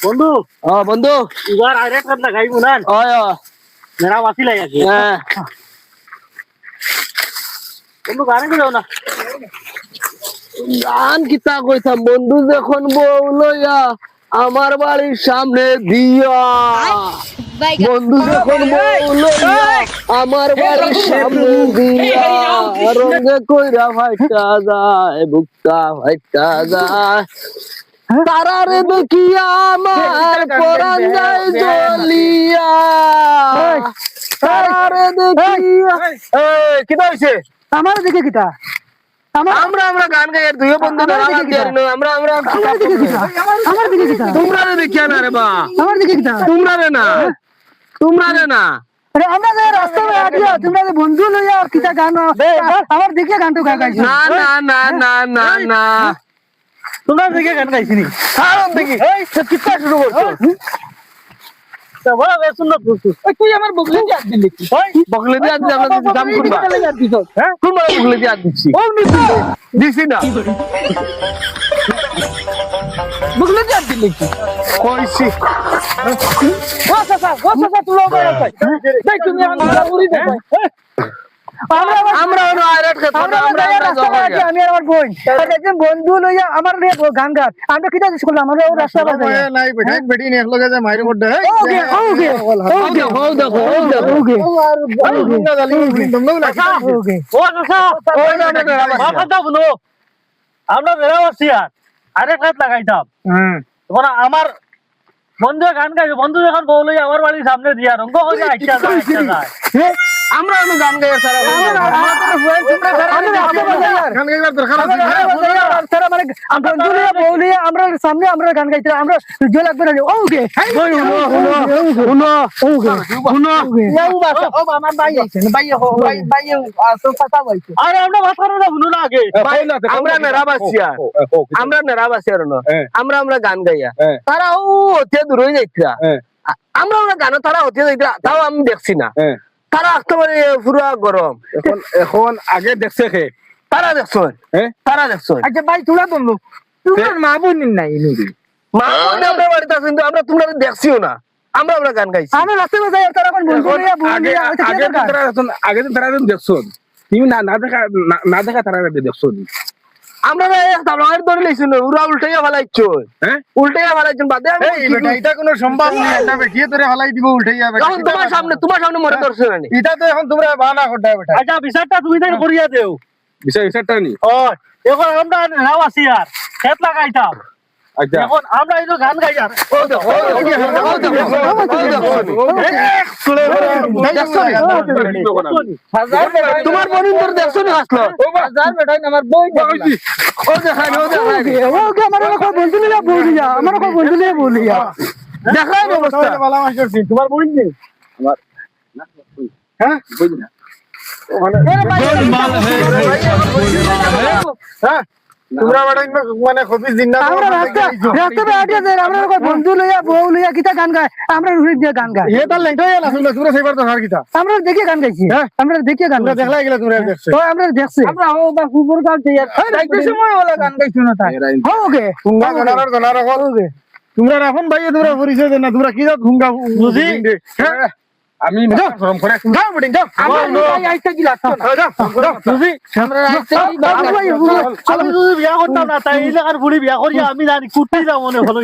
বন্ধু বন্ধু এবার আরেক কথা গাইব না মেরা বাতি লাগে আছে বন্ধু গানে যাও না গান কিতা কইতাম বন্ধু যখন বউ লইয়া আমার বাড়ির সামনে দিয়া বন্ধু যখন বউ লইয়া আমার বাড়ির সামনে দিয়া রঙে কইরা ফাইটা যায় বুকটা ফাইটা যায় তারারে দেখিয়া আমার পরাণ যায় জ্বলিয়া তারারে দেখিয়া কিতা হইছে আমার দিকে কিতা আমরা আমরা গান গাই আর দুই বন্ধু আমরা আমরা আমার দিকে কিতা তোমরা দেখিয়া না রে বা আমার দিকে কিতা তোমরা রে না আরে আমরা যে রাস্তায় আডিয়া তোমরা যে বন্ধু লইয়া কিতা গান আমার দিকে গানটো গাইছো না না না না না না তোমরা দিকে গান গাইছিনি কারণ দেখি এই কিতা শুরু করছো তা বড় বেসুন না তুই আমার বগলে দিয়ে দিলি বগলে দিয়ে আজ আমরা দাম করবা হ্যাঁ তোমরা বগলে দিয়ে আজ দিচ্ছি দিছি না বগলে দিয়ে দিলি কইছি ও সাসা তুলো বাইরে তাই তুমি আমার উড়ি দেখো আমরা আইরাত কথা আমরা আমি আমার বোন একজন বন্ধু লইয়া আমার গান গান আমরা কিটা করলাম আমরা রাস্তা বাজাই নাই বেটাই বেটি নে একলগে যে মাইরে পড়ে ওকে তোমরা গালি তোমরা লাগি ওকে ও কাকা ওই না মাথা বুনো আমরা বেরাবাসি আরেক রাত লাগাইতাম তখন আমার বন্ধু গান গাইবে বন্ধু যখন বউ লইয়া আমার বাড়ির সামনে দিয়া রঙ্গ হয়ে আইছা যায় আমরা গান গাই সারা গান গাইবার দরকার আছে সারা মানে বন্ধু লইয়া বউ লইয়া আমরা সামনে আমরা গান গাইতে আমরা জয় লাগবে না ওকে আমার ভাই আছে ভাই আসো কথা বলছে আরে আমরা মাথা না বুনো না আগে আমরা নেরাবাসিয়া না আমরা গান গাইয়া তারা ও হতে দূর হয়ে যাইতা আমরা গান তারা হতে যাইতা তাও আমি দেখছি না তারা একেবারে পুরা গরম এখন আগে দেখছে কে তারা দেখছো আচ্ছা ভাই তোরা বললো তোমার মা বোন নাই নুরি মা বোন আমরা বাড়িতে আছেন তো আমরা তোমরা দেখছিও না আমরা গান গাইছি আমরা রাস্তায় যাই তারা কোন বন্ধু লইয়া বউ লইয়া আগে তো তারা দেখছো তুমি না দেখা তারা দেখছো আমরা তাবলার ধরে লইছি না উড়া উল্টাইয়া ফলাইছো উল্টাইয়া ফলাইছো বাদে আমি এটা কোনো সম্ভব না এটা বেটিয়ে ধরে ফলাই দিব উল্টাইয়া এখন তোমার সামনে মরে ধরছ না এটা তো এখন তোমরা বানা করতে বেটা আচ্ছা বিচারটা তুমি তাই করিয়া দেও বিচারটা নি ও এখন আমরা নাও আসি আর খেত লাগাইতাম আচ্ছা এখন আমরা এই গান গাই আর তোমার বনিন্দর দেখছো না আসলো হাজার বেটাই আমার বই ও দেখাই ওকে আমার কো বন্ধু লইয়া বলিয়া আমার কো বন্ধু লইয়া বলিয়া দেখাই ব্যবস্থা ভালো মাস্টার তোমার বই নেই আমার হ্যাঁ বই না হ্যাঁ তোমরা মানে খবিস দিন না আমরা রাস্তা বেড়িয়া যাই আমরা কো বন্ধু লইয়া বউ লইয়া কিটা গান গায় আমরা রুহি দিয়া গান গায় এটা লেংটা হইলা তোমরা তোমরা সেবার তো হার কিটা আমরা দেখে গান গাইছি আমরা দেখে গান তোমরা দেখলাই গেলা তোমরা দেখছো তো আমরা দেখছি আমরা ও বা ফুবর গান দিয়া যাইতে সময় ওলা গান গাইছো না তাই ওকে ফুঙ্গা গনার হল তোমরা এখন ভাইয়া তোমরা পরিচয় দেন না তোমরা কি জাত ফুঙ্গা বুঝি আমি গরম করে যাও বডিং যাও আমরা আইতে কি লাগতো বুঝি আমরা আইতে আমি যদি বিয়া করতাম না তাই এলাকার বুড়ি বিয়া করিয়া আমি জানি কুটি যাও মনে হলো